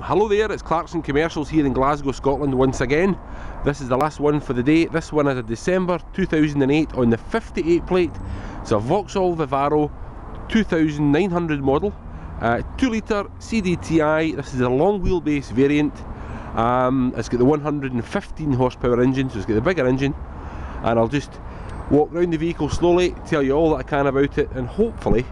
Hello there, it's Clarkson Commercials here in Glasgow, Scotland once again. This is the last one for the day. This one is a December 2008 on the 58 plate. It's a Vauxhall Vivaro 2900 model, 2 litre CDTI. This is a long wheelbase variant. It's got the 115 horsepower engine, so it's got the bigger engine. And I'll just walk around the vehicle slowly, tell you all that I can about it, and hopefully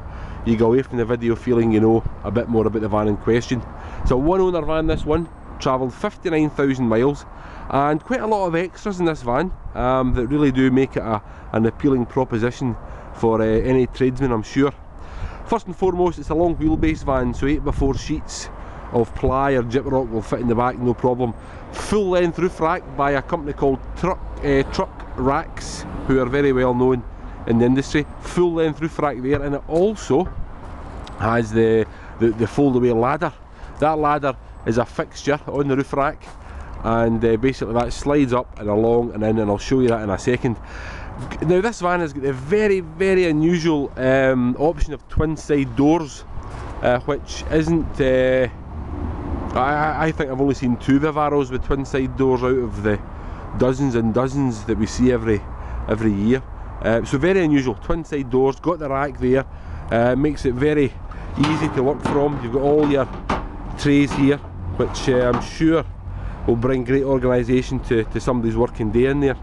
you go away from the video feeling you know a bit more about the van in question. It's a one owner van, this one, travelled 59,000 miles, and quite a lot of extras in this van that really do make it an appealing proposition for any tradesman, I'm sure. First and foremost, it's a long wheelbase van, so 8x4 sheets of ply or gyprock will fit in the back, no problem. Full length roof rack by a company called Truck Racks, who are very well known in the industry. Full length roof rack there, and it also has the fold away ladder. That ladder is a fixture on the roof rack, and basically that slides up and along and in, and I'll show you that in a second. Now this van has got the very unusual option of twin side doors, which isn't I think I've only seen 2 Vivaros with twin side doors out of the dozens and dozens that we see every year. So very unusual, twin side doors, got the rack there, makes it very easy to work from. You've got all your trays here, which I'm sure will bring great organisation to somebody's working day in there.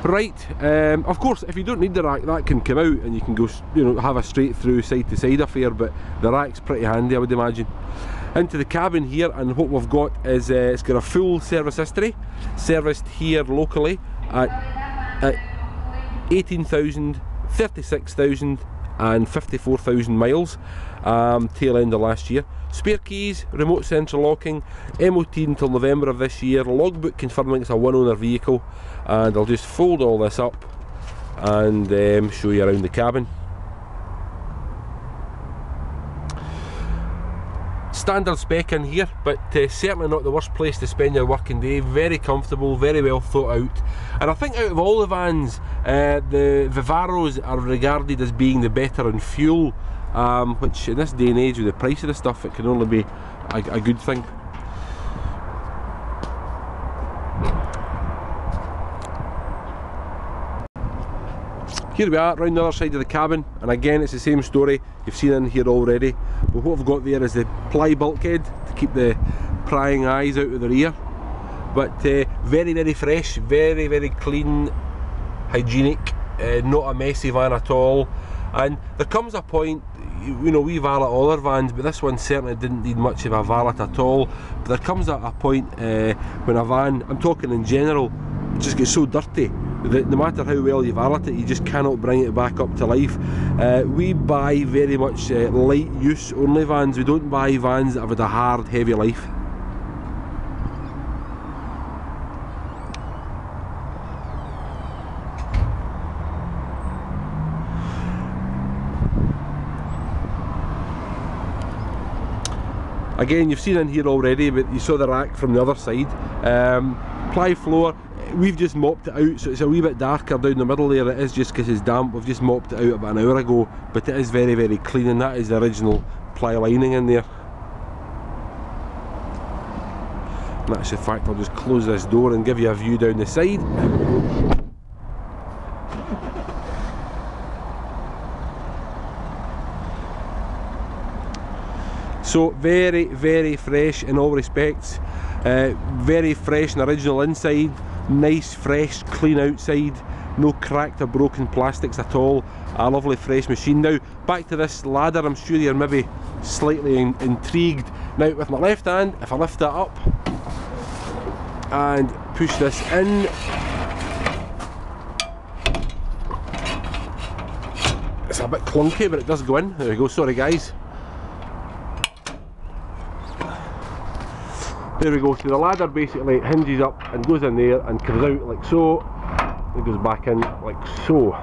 Right, of course if you don't need the rack, that can come out and you can go, you know, have a straight through side to side affair, but the rack's pretty handy, I would imagine. Into the cabin here, and what we've got is it's got a full service history, serviced here locally at 18,000, 36,000 and 54,000 miles, tail end of last year. Spare keys, remote central locking, MOT until November of this year, logbook confirming it's a one owner vehicle, and I'll just fold all this up and show you around the cabin. Standard spec in here, but certainly not the worst place to spend your working day. Very comfortable, very well thought out, and I think out of all the vans, the Vivaros are regarded as being the better in fuel, which in this day and age with the price of the stuff, it can only be a good thing. Here we are, round the other side of the cabin, and again it's the same story you've seen in here already, but what we've got there is the ply bulkhead to keep the prying eyes out of the rear, but very fresh, very clean, hygienic, not a messy van at all. And there comes a point, you know, we valet all our vans, but this one certainly didn't need much of a valet at all, but there comes a point when a van, I'm talking in general, just gets so dirty that no matter how well you valet it, you just cannot bring it back up to life. We buy very much light use only vans. We don't buy vans that have had a hard, heavy life. Again, you've seen in here already, but you saw the rack from the other side. Ply floor, we've just mopped it out, so it's a wee bit darker down the middle there. It is just because it's damp. We've just mopped it out about an hour ago, but it is very clean, and that is the original ply lining in there. And that's the fact. I'll just close this door and give you a view down the side. So very fresh in all respects, very fresh and original inside, nice fresh clean outside, no cracked or broken plastics at all, a lovely fresh machine. Now back to this ladder, I'm sure you're maybe slightly intrigued. Now with my left hand, if I lift that up and push this in, it's a bit clunky but it does go in. There we go, sorry guys. There we go, so the ladder basically hinges up and goes in there and comes out like so, and goes back in like so.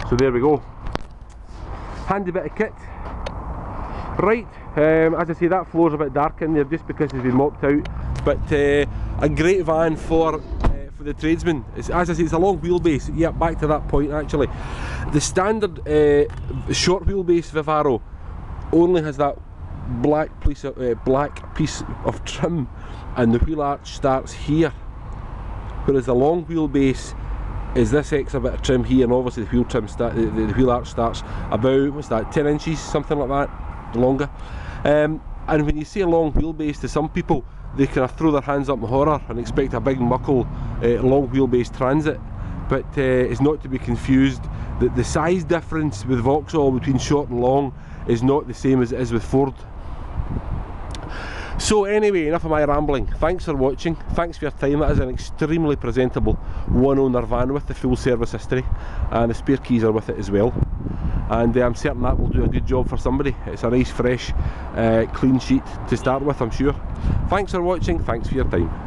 So there we go. Handy bit of kit. Right, as I say, that floor's a bit dark in there just because it's been mopped out, but a great van for the tradesman. As I say, it's a long wheelbase. Yeah, back to that point actually. The standard short wheelbase Vivaro only has that black piece of trim, and the wheel arch starts here, whereas the long wheelbase is this extra bit of trim here, and obviously the the wheel arch starts about, what's that, 10 inches, something like that, longer. And when you say long wheelbase, to some people, they kind of throw their hands up in horror and expect a big muckle long wheelbase Transit, but it's not to be confused. The size difference with Vauxhall between short and long is not the same as it is with Ford. So anyway, enough of my rambling. Thanks for watching, thanks for your time. That is an extremely presentable one owner van with the full service history, and the spare keys are with it as well, and I'm certain that will do a good job for somebody. It's a nice fresh clean sheet to start with, I'm sure. Thanks for watching, thanks for your time.